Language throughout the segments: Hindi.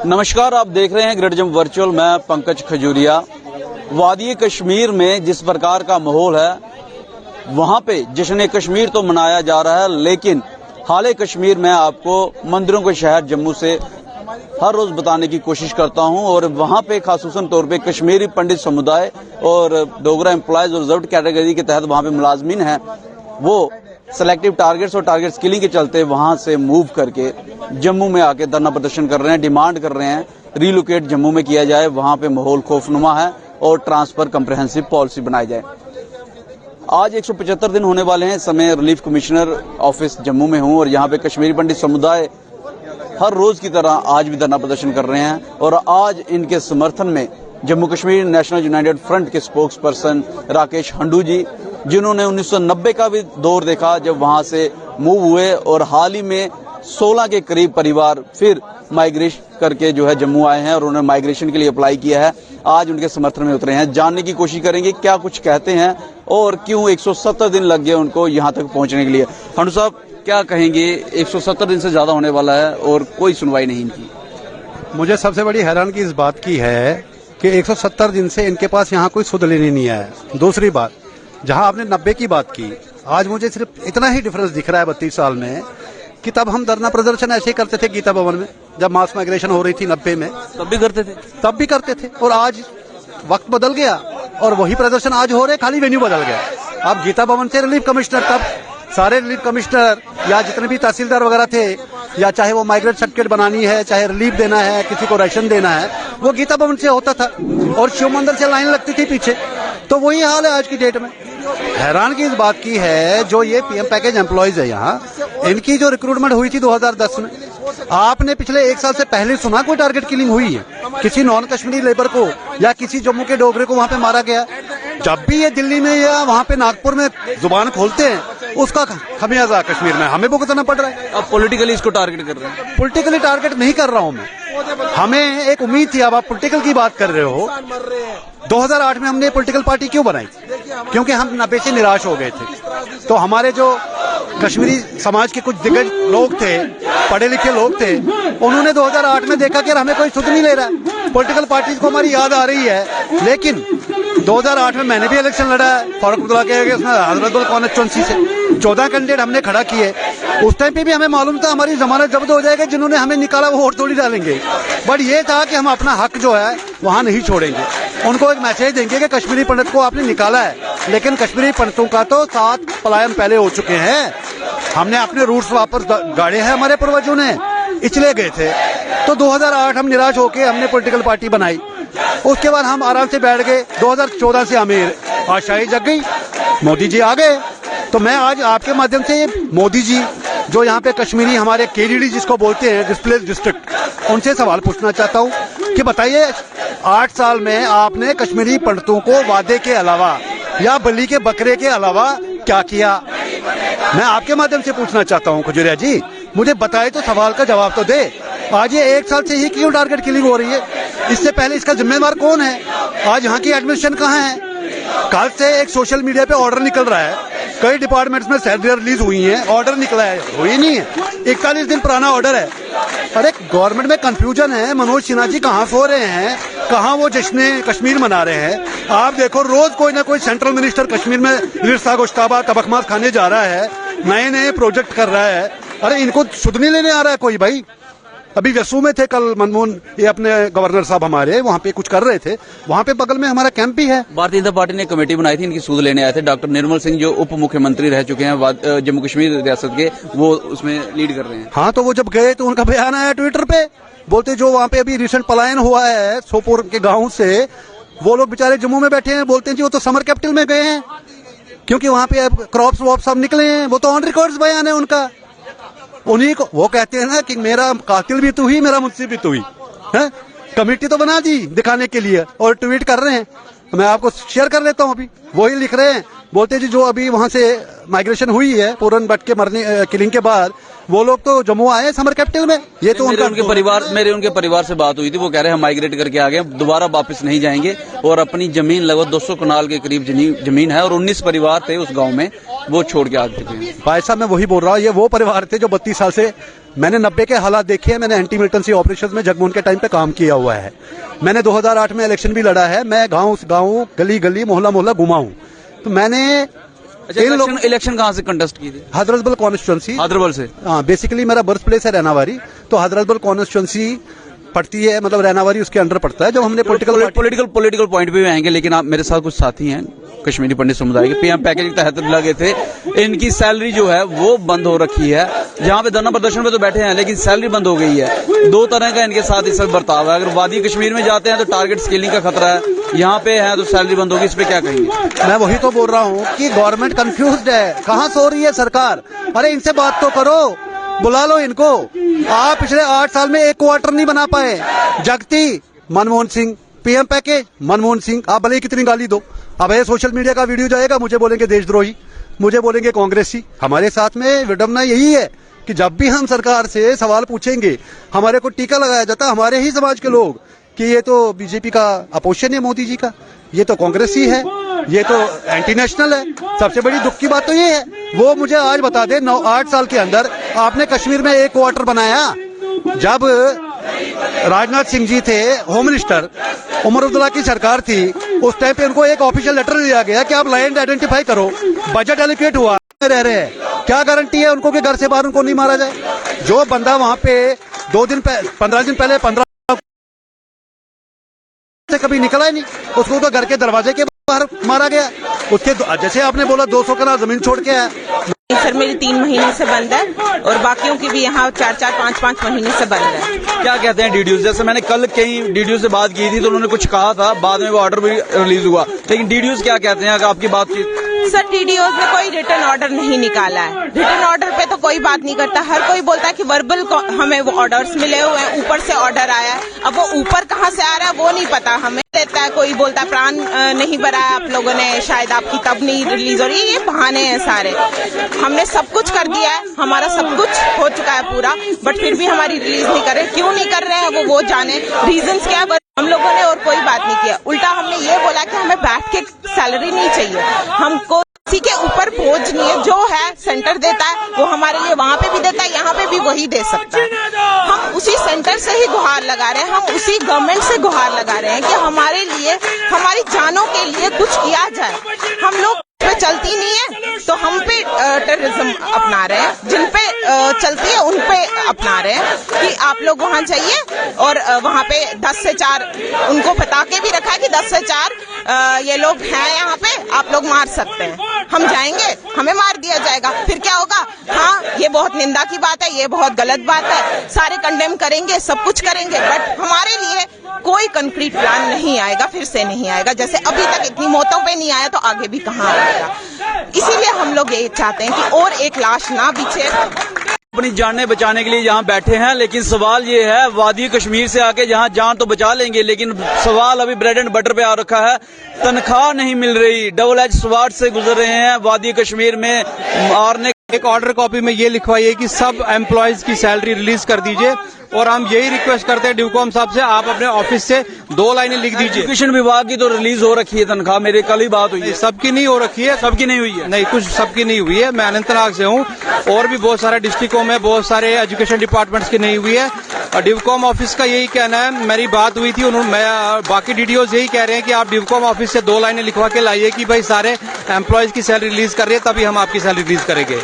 नमस्कार, आप देख रहे हैं ग्रेट जंप वर्चुअल। मैं पंकज खजूरिया। वादी कश्मीर में जिस प्रकार का माहौल है, वहां पे जश्न कश्मीर तो मनाया जा रहा है, लेकिन हाल कश्मीर में आपको मंदिरों के शहर जम्मू से हर रोज बताने की कोशिश करता हूं। और वहां पे खासूसन तौर पे कश्मीरी पंडित समुदाय और डोगरा एम्प्लॉयज और रिजर्व कैटेगरी के तहत वहां पे मुलाजमीन हैं, वो सेलेक्टिव टारगेट्स और टारगेट्स किलिंग के चलते वहां से मूव करके जम्मू में आके धरना प्रदर्शन कर रहे हैं, डिमांड कर रहे हैं रिलोकेट जम्मू में किया जाए, वहां पे माहौल खौफनुमा है और ट्रांसफर कंप्रहेंसिव पॉलिसी बनाई जाए। आज 175 दिन होने वाले हैं। समय रिलीफ कमिश्नर ऑफिस जम्मू में हूं और यहाँ पे कश्मीरी पंडित समुदाय हर रोज की तरह आज भी धरना प्रदर्शन कर रहे हैं। और आज इनके समर्थन में Jammu Kashmir national United front के स्पोक्स पर्सन राकेश हंडू जी, जिन्होंने 1990 का भी दौर देखा जब वहां से मूव हुए, और हाल ही में 16 के करीब परिवार फिर माइग्रेशन करके जो है जम्मू आए हैं और उन्होंने माइग्रेशन के लिए अप्लाई किया है। आज उनके समर्थन में उतरे हैं। जानने की कोशिश करेंगे क्या कुछ कहते हैं और क्यों 170 दिन लग गए उनको यहां तक पहुंचने के लिए। हंडू साहब, क्या कहेंगे? 170 दिन से ज्यादा होने वाला है और कोई सुनवाई नहीं इनकी। मुझे सबसे बड़ी हैरानगी इस बात की है कि 170 दिन से इनके पास यहाँ कोई सुध लेने नहीं आया। दूसरी बात, जहां आपने 90 की बात की, आज मुझे सिर्फ इतना ही डिफरेंस दिख रहा है 32 साल में कि तब हम धरना प्रदर्शन ऐसे ही करते थे गीता भवन में, जब मास माइग्रेशन हो रही थी 90 में, तब भी करते थे। और आज वक्त बदल गया और वही प्रदर्शन आज हो रहे, खाली वेन्यू बदल गया। अब गीता भवन से रिलीफ कमिश्नर, तब सारे रिलीफ कमिश्नर या जितने भी तहसीलदार वगैरह थे, या चाहे वो माइग्रेट सर्टिफिकेट बनानी है, चाहे रिलीफ देना है, किसी को राशन देना है, वो गीता भवन से होता था और शिव मंदिर से लाइन लगती थी पीछे। तो वही हाल है आज की डेट में। हैरानगी इस बात की है, जो ये पीएम पैकेज एम्प्लॉयज है यहाँ, इनकी जो रिक्रूटमेंट हुई थी 2010 में, आपने पिछले 1 साल से पहले सुना कोई टारगेट किलिंग हुई है किसी नॉन कश्मीरी लेबर को या किसी जम्मू के डोगरे को वहाँ पे मारा गया? जब भी ये दिल्ली में या वहाँ पे नागपुर में जुबान खोलते हैं, उसका खमियाजा कश्मीर में हमें भुगतना पड़ रहा है। अब पॉलिटिकली इसको टारगेट कर रहे हैं। पॉलिटिकली टारगेट नहीं कर रहा हूँ मैं, हमें एक उम्मीद थी। अब आप पॉलिटिकल की बात कर रहे हो, 2008 में हमने पॉलिटिकल पार्टी क्यों बनाई? क्योंकि हम 90 से निराश हो गए थे। तो हमारे जो कश्मीरी समाज के कुछ दिग्गज लोग थे, पढ़े लिखे लोग थे, उन्होंने 2008 में देखा कि हमें कोई सुध नहीं ले रहा है, पॉलिटिकल पार्टी को हमारी याद आ रही है। लेकिन 2008 में मैंने भी इलेक्शन लड़ा है फारूक अब्दुल्ला के उसमें हजरतुल कॉन्स्टिट्यूंसी से 14 कैंडिडेट हमने खड़ा किए। उस टाइम पे भी हमें मालूम था हमारी जमानत जब्त हो जाएगी, जिन्होंने हमें निकाला वो वोट थोड़ी डालेंगे। बट ये था कि हम अपना हक जो है वहां नहीं छोड़ेंगे। उनको एक मैसेज देंगे कि कश्मीरी पंडित को आपने निकाला है, लेकिन कश्मीरी पंडितों का तो 7 पलायन पहले हो चुके हैं। हमने अपने रूट्स वापस गाड़े हैं, हमारे पूर्वजों ने इचले गए थे। तो 2008 हम निराश होकर हमने पॉलिटिकल पार्टी बनाई। उसके बाद हम आराम से बैठ गए। 2014 से हमें आशाएं जग गई, मोदी जी आ गए। तो मैं आज आपके माध्यम से मोदी जी, जो यहाँ पे कश्मीरी हमारे केडीडी जिसको बोलते हैं, डिस्प्लेस डिस्ट्रिक्ट, उनसे सवाल पूछना चाहता हूँ कि बताइए 8 साल में आपने कश्मीरी पंडितों को वादे के अलावा या बलि के बकरे के अलावा क्या किया? मैं आपके माध्यम से पूछना चाहता हूँ खजूरिया जी, मुझे बताए तो, सवाल का जवाब तो दे। आज ये 1 साल से ही क्यों टारगेट किलिंग हो रही है? इससे पहले इसका जिम्मेदार कौन है? आज यहाँ की एडमिनिस्ट्रेशन कहाँ है? कल से एक सोशल मीडिया पे ऑर्डर निकल रहा है, कई डिपार्टमेंट्स में सैलरी रिलीज हुई है, ऑर्डर निकला है, हुई नहीं है, 41 दिन पुराना ऑर्डर है। अरे गवर्नमेंट में कंफ्यूजन है। मनोज सिन्हा जी कहाँ सो रहे हैं, कहाँ वो जश्न कश्मीर मना रहे हैं? आप देखो रोज कोई ना कोई सेंट्रल मिनिस्टर कश्मीर में रिश्ता गोश्ताबा तबखमात खाने जा रहा है, नए नए प्रोजेक्ट कर रहा है। अरे इनको सुध नहीं लेने आ रहा है कोई भाई? अभी वेसू में थे कल मनमोहन, ये अपने गवर्नर साहब हमारे वहाँ पे कुछ कर रहे थे, वहाँ पे बगल में हमारा कैंप भी है। भारतीय जनता पार्टी ने कमेटी बनाई थी, इनकी सूद लेने आए थे। डॉक्टर निर्मल सिंह जो उप मुख्यमंत्री रह चुके हैं जम्मू कश्मीर रियासत के, वो उसमें लीड कर रहे हैं। हाँ, तो वो जब गए तो उनका बयान आया ट्विटर पे, बोलते जो वहाँ पे अभी रिसेंट पलायन हुआ है सोपोर के गाँव से, वो लोग बेचारे जम्मू में बैठे हैं, बोलते हैं जी वो तो समर कैपिटल में गए हैं क्योंकि वहाँ पे क्रॉप्स वॉप सब निकले हैं। वो तो ऑन रिकॉर्ड बयान है उनका। उन्हीं को वो कहते हैं ना कि मेरा कातिल भी तू ही, मेरा मुंशी भी तू ही है। कमेटी तो बना दी दिखाने के लिए और ट्वीट कर रहे हैं। मैं आपको शेयर कर लेता हूँ, अभी वही लिख रहे हैं। बोलते जी जो अभी वहां से माइग्रेशन हुई है पूरन बट के मरने किलिंग के बाद, वो लोग तो जम्मू आए समर कैपिटल में। ये तो उनके उनके परिवार से बात हुई थी, वो कह रहे हैं हम माइग्रेट करके आ गए, दोबारा वापस नहीं जाएंगे और अपनी जमीन लगभग 200 कनाल के करीब जमीन है और 19 परिवार थे उस गांव में, वो छोड़ के आ चुके हैं। भाई साहब मैं वही बोल रहा हूँ, ये वो परिवार थे जो 32 साल से, मैंने 90 के हालात देखे हैं, मैंने एंटी मिलिटेंसी ऑपरेशन में जगमोहन के टाइम पे काम किया हुआ है, मैंने 2008 में इलेक्शन भी लड़ा है, मैं गाँव गली गली मोहल्ला मोहल्ला घुमा हूँ। तो मैंने इलेक्शन कहाँ से कंटेस्ट की थी? हैदराबाद कॉन्स्टिट्यूंसी। हैदराबाद से? हाँ, बेसिकली मेरा बर्थ प्लेस है रैनावारी, तो हैदराबाद कॉन्स्टिट्यूंसी पड़ती है, मतलब रैनावारी उसके अंडर पड़ता है। जो हमने पॉलिटिकल पॉइंट पे भी आएंगे, लेकिन आप मेरे साथ कुछ साथी हैं कश्मीरी पंडित समुदाय के, पीएम पैकेज के तहत लगे थे, इनकी सैलरी जो है वो बंद हो रखी है। जहाँ पे धरना प्रदर्शन पे तो बैठे हैं लेकिन सैलरी बंद हो गई है। 2 तरह का इनके साथ इस वक्त बर्ताव है। अगर वादी कश्मीर में जाते हैं तो टारगेट स्केलिंग का खतरा है, यहाँ पे है तो सैलरी बंद होगी, इस पे क्या कहेंगे? मैं वही तो बोल रहा हूँ कि गवर्नमेंट कंफ्यूज्ड है, कहाँ सो रही है सरकार? अरे इनसे बात तो करो, बुला लो इनको। आप पिछले 8 साल में एक क्वार्टर नहीं बना पाए। जगती मनमोहन सिंह, पीएम पैकेज मनमोहन सिंह, आप भले ही कितनी गाली दो, अब ये सोशल मीडिया का वीडियो जाएगा, मुझे बोलेंगे देशद्रोही, मुझे बोलेंगे कांग्रेसी। हमारे साथ में विडम्बना यही है कि जब भी हम सरकार से सवाल पूछेंगे, हमारे को टीका लगाया जाता, हमारे ही समाज के लोग, कि ये तो बीजेपी का अपोजिशन है मोदी जी का, ये तो कांग्रेसी है, ये तो एंटी नेशनल है। सबसे बड़ी दुख की बात तो ये है, वो मुझे आज बता दे 8 साल के अंदर आपने कश्मीर में एक क्वार्टर बनाया। जब राजनाथ सिंह जी थे होम मिनिस्टर, उमर अब्दुल्ला की सरकार थी, उस टाइम पे उनको एक ऑफिशियल लेटर दिया गया कि आप लैंड आइडेंटिफाई करो, बजट एलोकेट हुआ, रह रहे हैं, क्या गारंटी है उनको कि घर से बाहर उनको नहीं मारा जाए? जो बंदा वहां पे 15 दिन पहले 15 से कभी निकला ही नहीं, उसको तो घर के दरवाजे के बाहर मारा गया। उसके जैसे आपने बोला 200 कनाल जमीन छोड़ के आया। सर मेरी 3 महीने से बंद है और बाकियों की भी यहाँ 4-4, 5-5 महीने से बंद है। क्या कहते हैं डीडीओ? जैसे मैंने कल कई डीडीओ से बात की थी तो उन्होंने कुछ कहा था, बाद में वो ऑर्डर भी रिलीज हुआ, लेकिन डीडीओ क्या कहते हैं अगर आपकी बातचीत? सर डीडीओ ने कोई रिटर्न ऑर्डर नहीं निकाला है, रिटर्न ऑर्डर पे तो कोई बात नहीं करता, हर कोई बोलता है कि वर्बल हमें वो ऑर्डर्स मिले हुए हैं, ऊपर से ऑर्डर आया है। अब वो ऊपर कहाँ से आ रहा है वो नहीं पता हमें, रहता है कोई बोलता है प्राण नहीं भराया आप लोगों ने, शायद आपकी तब नहीं रिलीज हो रही है, ये बहाने हैं सारे। हमने सब कुछ कर दिया है, हमारा सब कुछ हो चुका है पूरा, बट फिर भी हमारी रिलीज नहीं कर रहे। क्यों नहीं कर रहे हैं वो जाने, रीजंस क्या है। हम लोगों ने और कोई बात नहीं किया, उल्टा हमने ये बोला कि हमें बैठ के सैलरी नहीं चाहिए, हमको किसी के ऊपर बोझ नहीं है, जो है सेंटर देता है वो हमारे लिए वहाँ पे भी देता है, यहाँ पे भी वही दे सकता है। हम उसी सेंटर से ही गुहार लगा रहे हैं, हम उसी गवर्नमेंट से गुहार लगा रहे हैं कि हमारे लिए, हमारी जानों के लिए कुछ किया जाए। हम लोग पे चलती नहीं है तो हम पे टेररिज्म अपना रहे हैं, जिन पे चलती है उन पे अपना रहे हैं कि आप लोग वहाँ जाइए और वहाँ पे 10 से 4 उनको बता के भी रखा है कि 10 से 4 ये लोग हैं यहाँ पे, आप लोग मार सकते हैं। हम जाएंगे, हमें मार दिया जाएगा, फिर क्या होगा? हाँ, ये बहुत निंदा की बात है, ये बहुत गलत बात है, सारे कंडेम करेंगे, सब कुछ करेंगे, बट हमारे लिए कोई कंक्रीट प्लान नहीं आएगा, फिर से नहीं आएगा। जैसे अभी तक इतनी मौतों पे नहीं आया तो आगे भी कहाँ आएगा? इसीलिए हम लोग ये चाहते हैं कि और एक लाश ना बिछे। अपनी जानें बचाने के लिए यहाँ बैठे हैं, लेकिन सवाल ये है, वादी कश्मीर से आके जहाँ जान तो बचा लेंगे, लेकिन सवाल अभी ब्रेड एंड बटर पे आ रखा है, तनख्वाह नहीं मिल रही, डबल एज स्वाड से गुजर रहे हैं वादी कश्मीर में मारने। एक ऑर्डर कॉपी में ये लिखवाइए कि सब एम्प्लॉयज की सैलरी रिलीज कर दीजिए, और हम यही रिक्वेस्ट करते हैं ड्यूकॉम साहब से, आप अपने ऑफिस से 2 लाइनें लिख दीजिए। एजुकेशन विभाग की तो रिलीज हो रखी है तनख्वाह, मेरे कल ही बात हुई है। सबकी नहीं हो रखी है, सबकी नहीं हुई है? नहीं, कुछ सबकी नहीं हुई है। मैं अनंतनाग से हूँ, और भी बहुत सारे डिस्ट्रिक्टों में बहुत सारे एजुकेशन डिपार्टमेंट्स की नहीं हुई है। और डिवकॉम ऑफिस का यही कहना है, मेरी बात हुई थी, बाकी डीडीओज यही कह रहे हैं कि आप डिवकॉम ऑफिस से 2 लाइनें लिखवा के लाइए कि भाई सारे एम्प्लॉयज की सैलरी रिलीज कर रहे हैं, तभी हम आपकी सैलरी रिलीज करेंगे।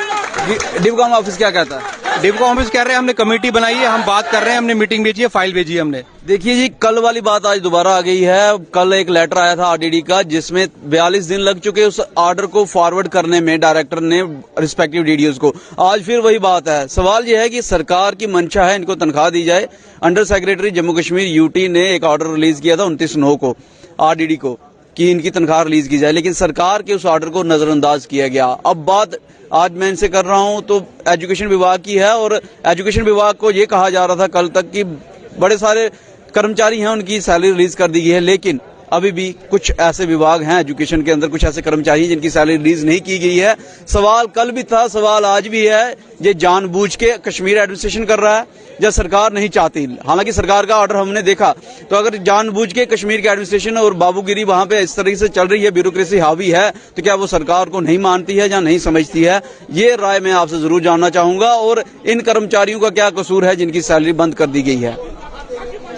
डिवकॉम ऑफिस क्या कहता है? डिवकॉम ऑफिस कह रहे हैं हमने कमेटी बनाई है, हम बात कर रहे हैं, हमने मीटिंग भेजी है, फाइल भेजी है हमने। देखिए जी, कल वाली बात आज दोबारा आ गई है। कल एक लेटर आया था आरडीडी का, जिसमें 42 दिन लग चुके उस ऑर्डर को फॉरवर्ड करने में डायरेक्टर ने रिस्पेक्टिव डीडीओज को। आज फिर वही बात है। सवाल यह है कि सरकार की मंशा है इनको तनख्वाह दी जाए। Under secretary Jammu Kashmir UT ने एक ऑर्डर रिलीज किया था 29/9 को आरडीडी को कि इनकी तनख्वाह रिलीज की जाए, लेकिन सरकार के उस ऑर्डर को नजरअंदाज किया गया। अब बात आज मैं इनसे कर रहा हूं तो एजुकेशन विभाग की है, और एजुकेशन विभाग को ये कहा जा रहा था कल तक कि बड़े सारे कर्मचारी हैं, उनकी सैलरी रिलीज कर दी गई है, लेकिन अभी भी कुछ ऐसे विभाग हैं एजुकेशन के अंदर, कुछ ऐसे कर्मचारी हैं जिनकी सैलरी रिलीज नहीं की गई है। सवाल कल भी था, सवाल आज भी है, ये जानबूझ के कश्मीर एडमिनिस्ट्रेशन कर रहा है या सरकार नहीं चाहती? हालांकि सरकार का ऑर्डर हमने देखा, तो अगर जानबूझ के कश्मीर के एडमिनिस्ट्रेशन और बाबूगिरी वहां पे इस तरीके से चल रही है, ब्यूरोक्रेसी हावी है, तो क्या वो सरकार को नहीं मानती है या नहीं समझती है? ये राय मैं आपसे जरूर जानना चाहूंगा। और इन कर्मचारियों का क्या कसूर है जिनकी सैलरी बंद कर दी गई है,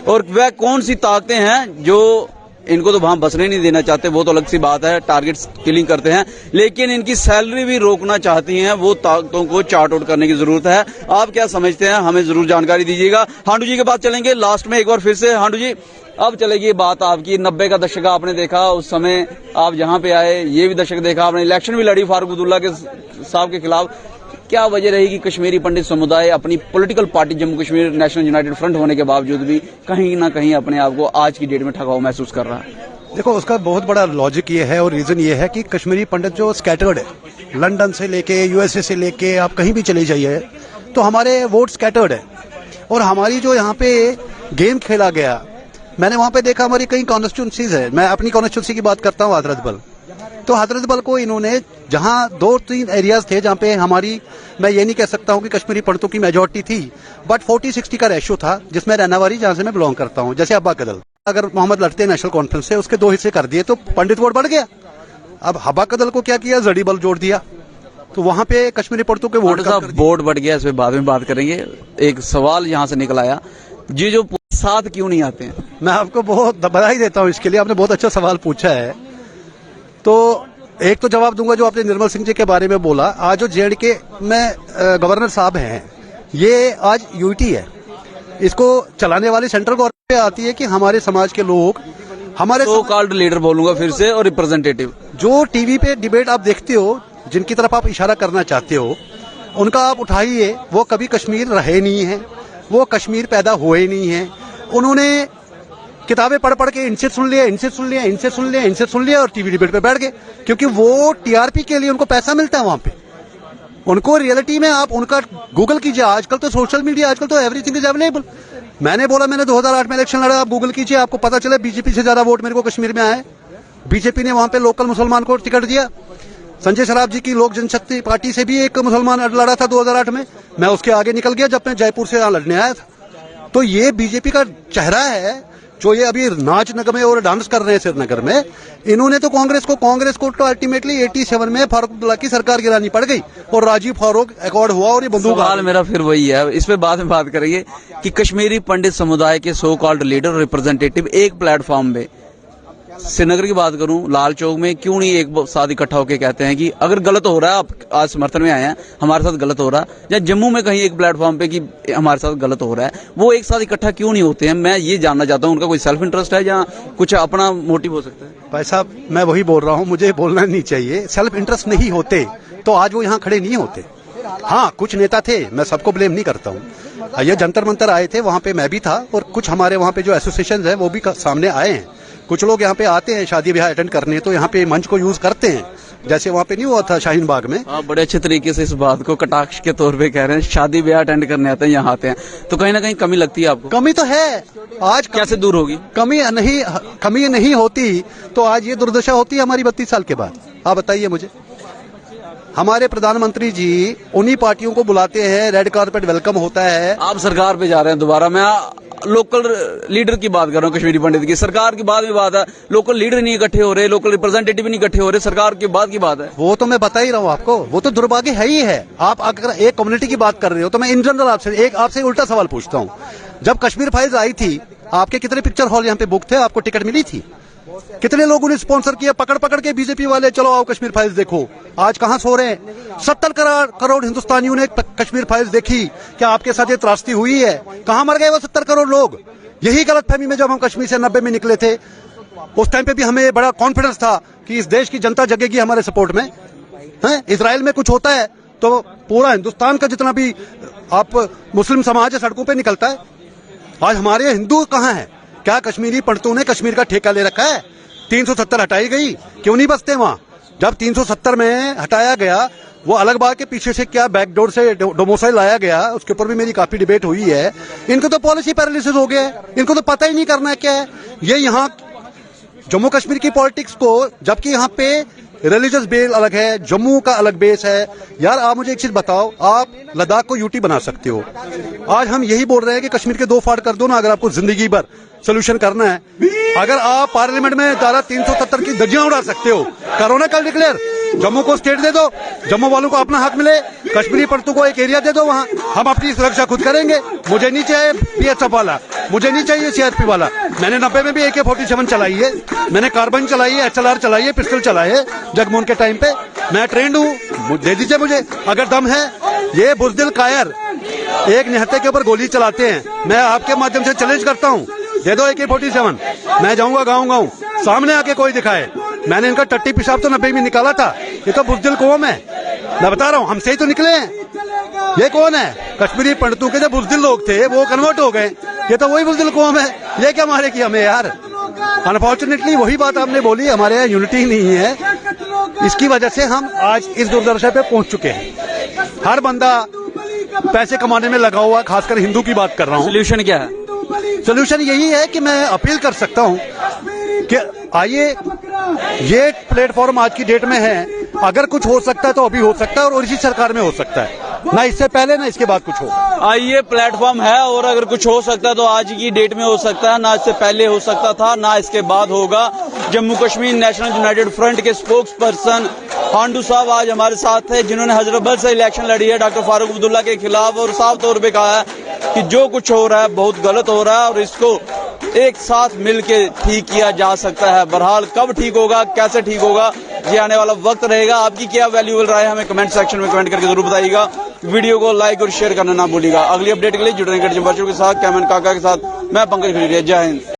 और वह कौन सी ताकतें हैं जो इनको तो वहां बसने नहीं देना चाहते, वो तो अलग सी बात है, टारगेट किलिंग करते हैं, लेकिन इनकी सैलरी भी रोकना चाहती हैं। वो ताकतों को चार्ट आउट करने की जरूरत है। आप क्या समझते हैं, हमें जरूर जानकारी दीजिएगा। हांडू जी के पास चलेंगे लास्ट में एक बार फिर से। हांडू जी, अब चलेगी बात आपकी 90 का दशक आपने देखा, उस समय आप यहाँ पे आए, ये भी दशक देखा आपने, इलेक्शन भी लड़ी फारूक अब्दुल्ला के साहब के खिलाफ। क्या वजह रहेगी कश्मीरी पंडित समुदाय अपनी political party Jammu Kashmir national United front होने के बावजूद भी कहीं ना कहीं अपने आप को आज की डेट में ठगा हुआ महसूस कर रहा है? देखो, उसका बहुत बड़ा लॉजिक ये है और रीजन ये है कि कश्मीरी पंडित जो स्कैटर्ड है, लंदन से लेके यूएसए से लेके आप कहीं भी चले जाइए तो हमारे वोट स्कैटर्ड है। और हमारी जो यहाँ पे गेम खेला गया, मैंने वहां पे देखा, हमारी कई कॉन्स्टिट्यूंसीज है, मैं अपनी कॉन्स्टिट्यूंसी की बात करता हूँ, हजरतबल। तो हजरतबल को इन्होंने जहां 2-3 एरियाज थे जहां पे हमारी, मैं ये नहीं कह सकता हूं कि कश्मीरी पंडितों की मेजोरिटी थी, बट 40-60 का रेशियो था, जिसमें रैनावारी जहां से मैं बिलोंग करता हूं, जैसे हब्बा कदल, अगर मोहम्मद लड़ते नेशनल कॉन्फ्रेंस से, उसके 2 हिस्से कर दिए तो पंडित वोट बढ़ गया। अब हब्बा कदल को क्या किया, जड़ी बल जोड़ दिया, तो वहां पे कश्मीरी पंडितों के वोट बढ़ गया। इस पर बाद में बात करेंगे। एक सवाल यहां से निकल आया, जी जो साथ क्यों नहीं आते हैं? मैं आपको बहुत बधाई देता हूं इसके लिए, आपने बहुत अच्छा सवाल पूछा है। तो एक तो जवाब दूंगा जो आपने निर्मल सिंह जी के बारे में बोला। आज जो जेएंडके में गवर्नर साहब हैं, ये आज यूटी है, इसको चलाने वाली सेंट्रल गवर्नमेंट पे आती है कि हमारे समाज के लोग, हमारे सो कॉल्ड लीडर बोलूंगा फिर से, और रिप्रेजेंटेटिव, जो टीवी पे डिबेट आप देखते हो, जिनकी तरफ आप इशारा करना चाहते हो, उनका आप उठाइए, वो कभी कश्मीर रहे नहीं है, वो कश्मीर पैदा हुए नहीं है। उन्होंने किताबें पढ़ पढ़ के इनसे सुन लिया, इनसे सुन लिया, इनसे सुन लिया, इनसे सुन लिया, और टीवी डिबेट पे बैठ गए, क्योंकि वो टीआरपी के लिए उनको पैसा मिलता है वहां पे। उनको रियलिटी में आप उनका गूगल कीजिए, आजकल तो सोशल मीडिया, आजकल तो एवरीथिंग इज अवेलेबल। मैंने बोला, मैंने 2008 में इलेक्शन लड़ा, आप गूगल कीजिए, आपको पता चले बीजेपी से ज्यादा वोट मेरे को कश्मीर में आए। बीजेपी ने वहां पे लोकल मुसलमान को टिकट दिया। संजय सराफ जी की लोक जनशक्ति पार्टी से भी एक मुसलमान लड़ा था 2008 में, मैं उसके आगे निकल गया जब मैं जयपुर से यहाँ लड़ने आया था। तो ये बीजेपी का चेहरा है, जो ये अभी नाच नगमे और डांस कर रहे हैं श्रीनगर में। इन्होंने तो कांग्रेस को तो अल्टीमेटली 87 में फारूक अब्दुल्ला की सरकार गिरानी पड़ गई और राजीव फारूक अकॉर्ड हुआ, और ये बंदूक। सवाल मेरा फिर वही है, इस पे बाद में बात करेंगे कि कश्मीरी पंडित समुदाय के सो कॉल्ड लीडर, रिप्रेजेंटेटिव एक प्लेटफॉर्म में, श्रीनगर की बात करूं, लाल चौक में क्यों नहीं एक साथ इकट्ठा होकर कहते हैं कि अगर गलत हो रहा है, आप आज समर्थन में आए हैं, हमारे साथ गलत हो रहा है, या जम्मू में कहीं एक प्लेटफॉर्म पे कि हमारे साथ गलत हो रहा है, वो एक साथ इकट्ठा क्यों नहीं होते हैं? मैं ये जानना चाहता हूं, उनका कोई सेल्फ इंटरेस्ट है या कुछ अपना मोटिव हो सकता है? भाई साहब, मैं वही बोल रहा हूं, मुझे बोलना नहीं चाहिए। सेल्फ इंटरेस्ट नहीं होते तो आज वो यहाँ खड़े नहीं होते। हाँ, कुछ नेता थे, मैं सबको ब्लेम नहीं करता हूँ। ये जंतर मंतर आए थे, वहां पे मैं भी था, और कुछ हमारे वहां पे जो एसोसिएशन है वो भी सामने आए हैं। कुछ लोग यहाँ पे आते हैं शादी ब्याह अटेंड करने, तो यहाँ पे मंच को यूज करते हैं, जैसे वहाँ पे नहीं हुआ था शाहीन बाग में। आप बड़े अच्छे तरीके से इस बात को कटाक्ष के तौर पे कह रहे हैं, शादी ब्याह अटेंड करने आते हैं, यहाँ आते हैं, तो कहीं ना कहीं कमी लगती है आपको? कमी तो है, आज कैसे दूर होगी? कमी नहीं होती तो आज ये दुर्दशा होती है हमारी 32 साल के बाद। आप बताइए मुझे। हमारे प्रधानमंत्री जी उन्हीं पार्टियों को बुलाते हैं, रेड कारपेट वेलकम होता है। आप सरकार पे जा रहे हैं दोबारा। मैं लोकल लीडर की बात कर रहा हूँ, कश्मीरी पंडित की। सरकार की बाद में बात है, लोकल लीडर नहीं इकट्ठे हो रहे, लोकल रिप्रेजेंटेटिव नहीं इकट्ठे हो रहे, सरकार के बाद की बात है। वो तो मैं बता ही रहा हूँ आपको, वो तो दुर्भाग्य है ही है। आप अगर एक कम्युनिटी की बात कर रहे हो तो मैं इन जनरल आपसे उल्टा सवाल पूछता हूँ। जब कश्मीर फाइल्स आई थी, आपके कितने पिक्चर हॉल यहाँ पे बुक थे? आपको टिकट मिली थी? कितने लोगों ने स्पॉन्सर किया पकड़ पकड़ के बीजेपी वाले, चलो आओ कश्मीर फाइल्स देखो। आज कहां सो रहे हैं? 70 करोड़ हिंदुस्तानियों ने कश्मीर फाइल्स देखी। क्या आपके साथ ये त्रासदी हुई है? कहां मर गए वो 70 करोड़ लोग? यही गलतफहमी में जब हम कश्मीर से 90 में निकले थे, उस टाइम पे भी हमें बड़ा कॉन्फिडेंस था कि इस देश की जनता जगेगी हमारे सपोर्ट में। है, इजराइल में कुछ होता है तो पूरा हिंदुस्तान का जितना भी आप मुस्लिम समाज है सड़कों पे निकलता है। आज हमारे हिंदू कहाँ हैं? क्या कश्मीरी पंडितों ने कश्मीर का ठेका ले रखा है? 370 हटाई गई, क्यों नहीं बसते वहां? जब 370 में हटाया गया, वो अलग बात के पीछे से क्या बैकडोर से डोमिसाइल लाया गया, उसके ऊपर भी मेरी काफी डिबेट हुई है। इनको तो पॉलिसी पैरालिसिस हो गया है, इनको तो पता ही नहीं करना क्या है। ये यहाँ जम्मू कश्मीर की पॉलिटिक्स को, जबकि यहाँ पे रिलीजियस बेस अलग है, जम्मू का अलग बेस है। यार आप मुझे एक चीज बताओ, आप लद्दाख को यूटी बना सकते हो। आज हम यही बोल रहे हैं कि कश्मीर के 2 फाड़ कर दो ना, अगर आपको जिंदगी भर सोल्यूशन करना है। अगर आप पार्लियामेंट में धारा 370 की धज्जियां उड़ा सकते हो, करो ना कल डिक्लेयर। जम्मू को स्टेट दे दो, जम्मू वालों को अपना हक मिले, कश्मीरी पंडितों को एक एरिया दे दो, वहां हम अपनी सुरक्षा खुद करेंगे। मुझे नहीं चाहिए बीएसएफ वाला, मुझे नहीं चाहिए सीआरपी वाला। मैंने 90 में भी AK-47 चलाई है, मैंने कार्बाइन चलाई है, HLR चलाई है, पिस्टल चलाई है जगमोहन के टाइम पे। मैं ट्रेंड हूँ, दे दीजिए मुझे अगर दम है। ये बुजदिल कायर एक निहत्ते के ऊपर गोली चलाते हैं। मैं आपके माध्यम से चैलेंज करता हूँ, दे दो AK-47, मैं जाऊंगा गाँव सामने आके कोई दिखाए। मैंने इनका टट्टी पेशाब तो 90 में निकाला था। ये तो बुजदिल कौम है, मैं बता रहा हूँ, हमसे ही तो निकले हैं। ये कौन है? कश्मीरी पंडितों के जो बुजदिल लोग थे वो कन्वर्ट हो गए, ये तो वही बुजदिल कौम है। ये क्या मारे की हमें यार। अनफॉर्चुनेटली वही बात आपने बोली, हमारे यहाँ यूनिटी नहीं है। इसकी वजह से हम आज इस दुर्दशा पे पहुंच चुके हैं। हर बंदा पैसे कमाने में लगा हुआ, खासकर हिंदू की बात कर रहा हूँ। सोल्यूशन क्या है? सोल्यूशन यही है कि मैं अपील कर सकता हूँ कि आइए, ये प्लेटफॉर्म आज की डेट में है, अगर कुछ हो सकता है तो अभी हो सकता है और इसी सरकार में हो सकता है, ना इससे पहले ना इसके बाद कुछ हो। आइए, प्लेटफॉर्म है और अगर कुछ हो सकता है तो आज की डेट में हो सकता है, ना इससे पहले हो सकता था, ना इसके बाद होगा। Jammu Kashmir national United front के स्पोक्स पर्सन हांडू साहब आज हमारे साथ है, जिन्होंने हजरतबल से इलेक्शन लड़ी है डॉक्टर फारूक अब्दुल्ला के खिलाफ, और साफ तौर पे कहा है कि जो कुछ हो रहा है बहुत गलत हो रहा है और इसको एक साथ मिलके ठीक किया जा सकता है। बहरहाल कब ठीक होगा, कैसे ठीक होगा, ये आने वाला वक्त रहेगा। आपकी क्या वैल्यूएबल राय हमें कमेंट सेक्शन में कमेंट करके जरूर बताइएगा। वीडियो को लाइक और शेयर करना ना भूलिएगा। अगली अपडेट के लिए जुड़े रहेंगे के साथ, कैमन काका के साथ मैं पंकज खजूरिया। जय हिंद।